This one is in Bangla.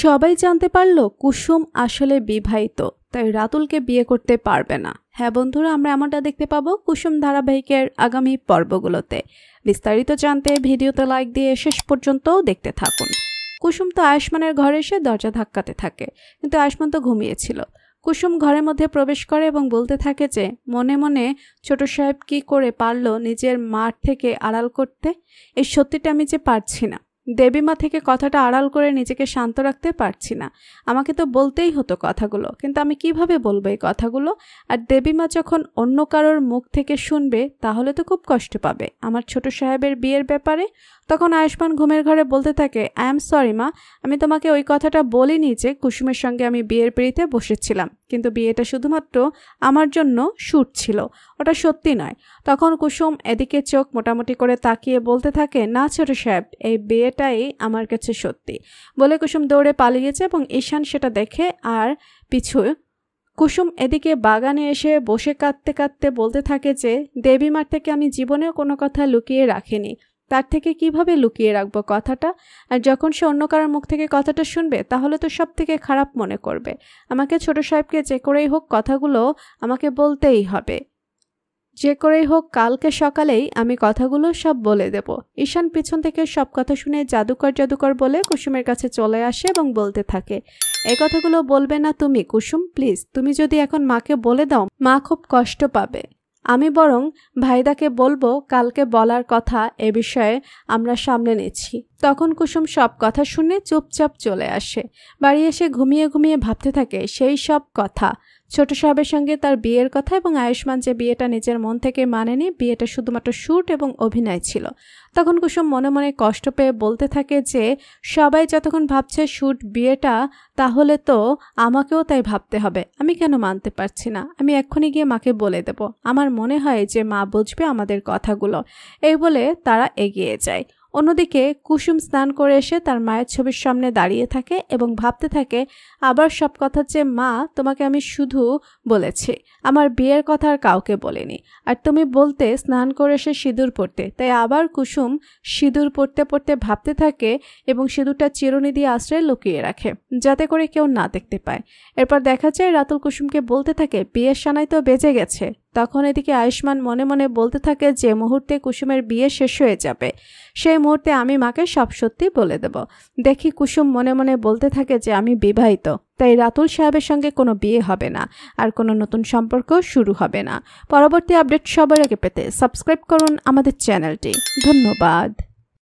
সবাই জানতে পারল কুসুম আসলে বিবাহিত, তাই রাতুলকে বিয়ে করতে পারবে না। হ্যাঁ বন্ধুরা, আমরা এমনটা দেখতে পাবো কুসুম ধারাবাহিকের আগামী পর্বগুলোতে। বিস্তারিত জানতে ভিডিওতে লাইক দিয়ে শেষ পর্যন্ত দেখতে থাকুন। কুসুম তো আয়ুষ্মানের ঘরে এসে দরজা ধাক্কাতে থাকে, কিন্তু আয়ুষ্মান তো ঘুমিয়েছিল। কুসুম ঘরের মধ্যে প্রবেশ করে এবং বলতে থাকে যে মনে মনে ছোট সাহেব কি করে পারলো নিজের মার থেকে আড়াল করতে। এই সত্যিটা আমি যে পারছি না, দেবীমা থেকে কথাটা আড়াল করে নিজেকে শান্ত রাখতে পারছি না। আমাকে তো বলতেই হতো কথাগুলো, কিন্তু আমি কিভাবে বলবো এই কথাগুলো? আর দেবীমা যখন অন্য কারোর মুখ থেকে শুনবে তাহলে তো খুব কষ্ট পাবে আমার ছোট সাহেবের বিয়ের ব্যাপারে। তখন আয়ুষ্মান ঘুমের ঘরে বলতে থাকে, আই এম সরি মা, আমি তোমাকে ওই কথাটা বলিনি যে কুসুমের সঙ্গে আমি বিয়ের পিঁড়িতে বসেছিলাম, কিন্তু বিয়েটা শুধুমাত্র আমার জন্য শ্যুট ছিল, ওটা সত্যি নয়। তখন কুসুম এদিকে চোখ মোটামুটি করে তাকিয়ে বলতে থাকে, না ছোট সাহেব, এই বিয়েটাই আমার কাছে সত্যি বলে কুসুম দৌড়ে পালিয়েছে এবং ঈশান সেটা দেখে আর পিছু। কুসুম এদিকে বাগানে এসে বসে কাঁদতে কাঁদতে বলতে থাকে যে দেবীমার থেকে আমি জীবনেও কোনো কথা লুকিয়ে রাখিনি, তার থেকে কিভাবে লুকিয়ে রাখবো কথাটা? আর যখন সে অন্য কারোর মুখ থেকে কথাটা শুনবে তাহলে তো সব থেকে খারাপ মনে করবে। আমাকে ছোট সাহেবকে যে করেই হোক কথাগুলো আমাকে বলতেই হবে, যে করেই হোক কালকে সকালেই আমি কথাগুলো সব বলে দেব। ঈশান পিছন থেকে সব কথা শুনে জাদুকর জাদুকর বলে কুসুমের কাছে চলে আসে এবং বলতে থাকে, এই কথাগুলো বলবে না তুমি কুসুম, প্লিজ। তুমি যদি এখন মাকে বলে দাও মা খুব কষ্ট পাবে। আমি বরং ভাইদাকে বলবো কালকে বলার কথা, এ বিষয়ে আমরা সামলে নিচ্ছি। তখন কুসুম সব কথা শুনে চুপচাপ চলে আসে। বাড়ি এসে ঘুমিয়ে ঘুমিয়ে ভাবতে থাকে সেই সব কথা, ছোট সাহেবের সঙ্গে তার বিয়ের কথা এবং আয়ুষ্মান যে বিয়েটা নিজের মন থেকে মানেনি, বিয়েটা শুধুমাত্র শ্যুট এবং অভিনয় ছিল। তখন কুসুম মনে মনে কষ্ট পেয়ে বলতে থাকে যে সবাই যতক্ষণ ভাবছে শ্যুট বিয়েটা, তাহলে তো আমাকেও তাই ভাবতে হবে। আমি কেন মানতে পারছি না? আমি এক্ষুনি গিয়ে মাকে বলে দেব, আমার মনে হয় যে মা বুঝবে আমাদের কথাগুলো। এই বলে তারা এগিয়ে যায়। অন্যদিকে কুসুম স্নান করে এসে তার মায়ের ছবির সামনে দাঁড়িয়ে থাকে এবং ভাবতে থাকে আবার সব কথা, যে মা তোমাকে আমি শুধু বলেছি, আমার বিয়ের কথা আর কাউকে বলিনি। আর তুমি বলতে স্নান করে এসে সিঁদুর পরতে, তাই আবার কুসুম সিঁদুর পরতে পরতে ভাবতে থাকে এবং সিঁদুরটা চিরুনি দিয়ে আশ্রয়ে লুকিয়ে রাখে যাতে করে কেউ না দেখতে পায়। এরপর দেখা যায় রাতুল কুসুমকে বলতে থাকে, বিয়ের সানাই তো বেজে গেছে। তখন এদিকে আয়ুষ্মান মনে মনে বলতে থাকে যে মুহূর্তে কুসুমের বিয়ে শেষ হয়ে যাবে সেই মুহূর্তে আমি মাকে সব সত্যি বলে দেব। দেখি কুসুম মনে মনে বলতে থাকে যে আমি বিবাহিত, তাই রাতুল সাহেবের সঙ্গে কোনো বিয়ে হবে না, আর কোনো নতুন সম্পর্ক শুরু হবে না। পরবর্তী আপডেট সবার আগে পেতে সাবস্ক্রাইব করুন আমাদের চ্যানেলটি। ধন্যবাদ।